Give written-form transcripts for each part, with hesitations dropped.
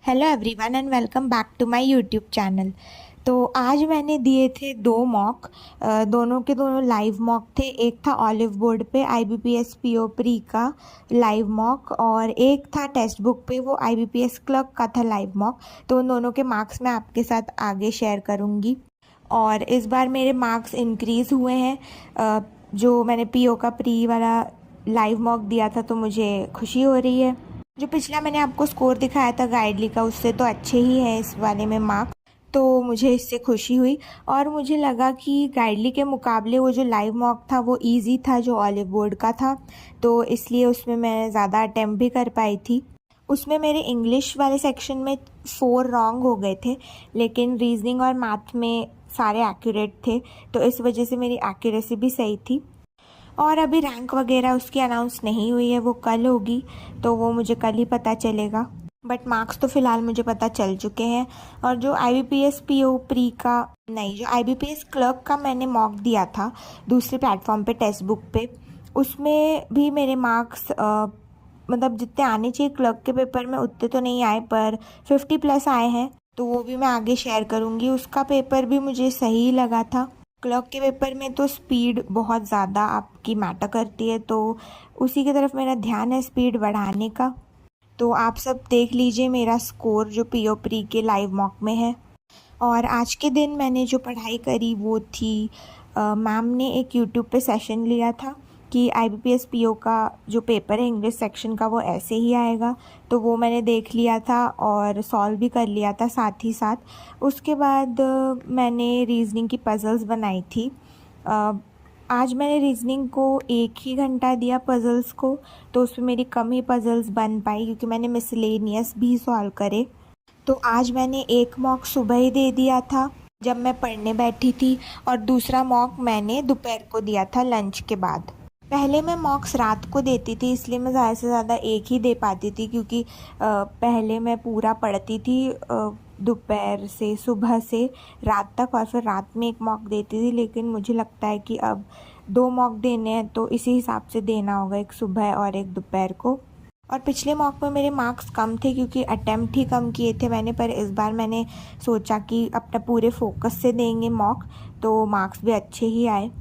Hello everyone and welcome back to my YouTube channel. तो आज मैंने दिए थे दो मॉक। दोनों के दोनों लाइव मॉक थे। एक था ऑलिव बोर्ड पे IBPS PO प्री का लाइव मॉक और एक था टेक्स्ट बुक पे वो IBPS क्लर्क का था लाइव मॉक। तो उन दोनों के मार्क्स मैं आपके साथ आगे शेयर करूँगी। और इस बार मेरे मार्क्स इंक्रीज़ हुए हैं। जो मैंने PO का प्री वाला लाइव मॉक दिया था तो मुझे खुशी हो रही है। जो पिछला मैंने आपको स्कोर दिखाया था गाइडली का उससे तो अच्छे ही है इस वाले में मार्क्स, तो मुझे इससे खुशी हुई। और मुझे लगा कि गाइडली के मुकाबले वो जो लाइव मॉक था वो इजी था जो ऑलिव बोर्ड का था, तो इसलिए उसमें मैं ज़्यादा अटैम्प्ट भी कर पाई थी। उसमें मेरे इंग्लिश वाले सेक्शन में 4 रॉन्ग हो गए थे, लेकिन रीजनिंग और मैथ में सारे एक्यूरेट थे, तो इस वजह से मेरी एक्यूरेसी भी सही थी। और अभी रैंक वगैरह उसकी अनाउंस नहीं हुई है, वो कल होगी, तो वो मुझे कल ही पता चलेगा। बट मार्क्स तो फ़िलहाल मुझे पता चल चुके हैं। और जो IBPS PO प्री का नहीं, जो IBPS क्लर्क का मैंने मॉक दिया था दूसरे प्लेटफॉर्म पे टेक्स्ट बुक पे, उसमें भी मेरे मार्क्स मतलब जितने आने चाहिए क्लर्क के पेपर में उतने तो नहीं आए, पर 50+ आए हैं, तो वो भी मैं आगे शेयर करूँगी। उसका पेपर भी मुझे सही लगा था। क्लर्क के पेपर में तो स्पीड बहुत ज़्यादा आपकी मैटर करती है, तो उसी की तरफ मेरा ध्यान है, स्पीड बढ़ाने का। तो आप सब देख लीजिए मेरा स्कोर जो PO प्री के लाइव मॉक में है। और आज के दिन मैंने जो पढ़ाई करी वो थी, मैम ने एक यूट्यूब पे सेशन लिया था कि IBPS PO का जो पेपर है इंग्लिश सेक्शन का वो ऐसे ही आएगा, तो वो मैंने देख लिया था और सॉल्व भी कर लिया था साथ ही साथ। उसके बाद मैंने रीजनिंग की पज़ल्स बनाई थी। आज मैंने रीजनिंग को 1 ही घंटा दिया पज़ल्स को, तो उसमें मेरी कम ही पज़ल्स बन पाई क्योंकि मैंने मिसलेनियस भी सॉल्व करे। तो आज मैंने एक मॉक सुबह ही दे दिया था जब मैं पढ़ने बैठी थी, और दूसरा मॉक मैंने दोपहर को दिया था लंच के बाद। पहले मैं मॉक्स रात को देती थी, इसलिए मैं ज़्यादा से ज़्यादा एक ही दे पाती थी, क्योंकि पहले मैं पूरा पढ़ती थी दोपहर से सुबह से रात तक, और फिर रात में एक मॉक देती थी। लेकिन मुझे लगता है कि अब 2 मॉक देने हैं तो इसी हिसाब से देना होगा, एक सुबह और एक दोपहर को। और पिछले मॉक में मेरे मार्क्स कम थे क्योंकि अटैम्प्ट ही कम किए थे मैंने, पर इस बार मैंने सोचा कि अपना पूरे फोकस से देंगे मॉक, तो मार्क्स भी अच्छे ही आए।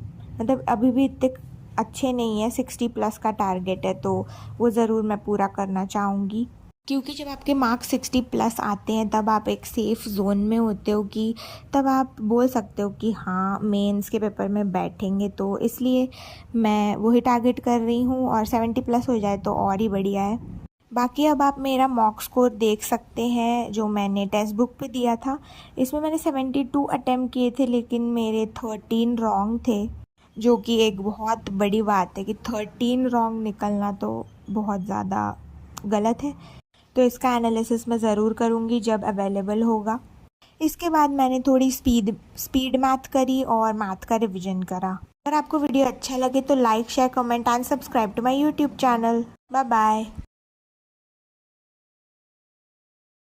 मतलब अभी भी इतने अच्छे नहीं है, 60+ का टारगेट है, तो वो ज़रूर मैं पूरा करना चाहूँगी। क्योंकि जब आपके मार्क्स 60+ आते हैं तब आप एक सेफ़ जोन में होते हो कि तब आप बोल सकते हो कि हाँ मेंस के पेपर में बैठेंगे, तो इसलिए मैं वही टारगेट कर रही हूँ। और 70+ हो जाए तो और ही बढ़िया है। बाकी अब आप मेरा मॉक स्कोर देख सकते हैं जो मैंने टेक्स्ट बुक पे दिया था। इसमें मैंने 72 अटैम्प्ट किए थे, लेकिन मेरे 13 रॉन्ग थे, जो कि एक बहुत बड़ी बात है कि 13 रॉन्ग निकलना तो बहुत ज़्यादा गलत है। तो इसका एनालिसिस मैं ज़रूर करूँगी जब अवेलेबल होगा। इसके बाद मैंने थोड़ी स्पीड मैथ करी और मैथ का रिवीजन करा। अगर आपको वीडियो अच्छा लगे तो like share comment and subscribe to my YouTube channel. Bye bye.